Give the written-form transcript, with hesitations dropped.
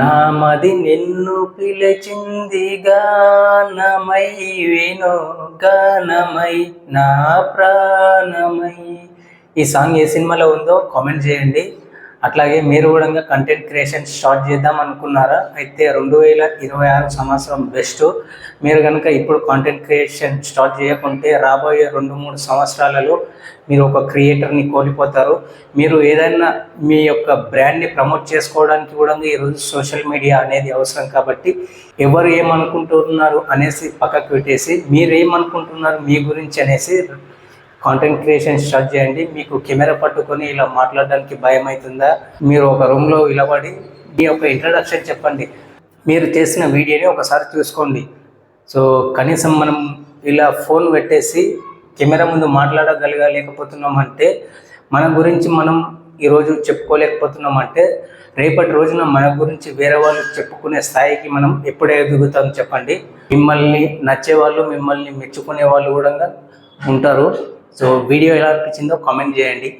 నామది నిన్ను పిలిచింది గానమై విను గానమై నా ప్రాణమై. ఈ సాంగ్ ఏ సినిమాలో ఉందో కామెంట్ చేయండి. అట్లాగే మీరు కూడా కంటెంట్ క్రియేషన్ స్టార్ట్ చేద్దాం అనుకున్నారా? అయితే 2026 సంవత్సరం బెస్ట్. మీరు కనుక ఇప్పుడు కాంటెంట్ క్రియేషన్ స్టార్ట్ చేయకుంటే రాబోయే 2-3 సంవత్సరాలలో మీరు ఒక క్రియేటర్ని కోల్పోతారు. మీరు ఏదైనా మీ యొక్క బ్రాండ్ని ప్రమోట్ చేసుకోవడానికి కూడా ఈరోజు సోషల్ మీడియా అనేది అవసరం. కాబట్టి ఎవరు ఏమనుకుంటున్నారు అనేసి పక్కకు పెట్టేసి మీరు ఏమనుకుంటున్నారు మీ గురించి అనేసి కాంటెంట్ క్రియేషన్ స్టార్ట్ చేయండి. మీకు కెమెరా పట్టుకొని ఇలా మాట్లాడడానికి భయం అవుతుందా? మీరు ఒక రూమ్లో నిలబడి మీ యొక్క ఇంట్రడక్షన్ చెప్పండి. మీరు చేసిన వీడియోని ఒకసారి చూసుకోండి. సో కనీసం మనం ఇలా ఫోన్ పెట్టేసి కెమెరా ముందు మాట్లాడగలగలేకపోతున్నామంటే, మన గురించి మనం ఈరోజు చెప్పుకోలేకపోతున్నామంటే, రేపటి రోజున మన గురించి వేరే వాళ్ళు చెప్పుకునే స్థాయికి మనం ఎప్పుడే ఎదుగుతాం చెప్పండి. మిమ్మల్ని నచ్చేవాళ్ళు, మిమ్మల్ని మెచ్చుకునే వాళ్ళు కూడా ఉంటారు. సో వీడియో ఎలా అనిపించిందో కామెంట్ చేయండి.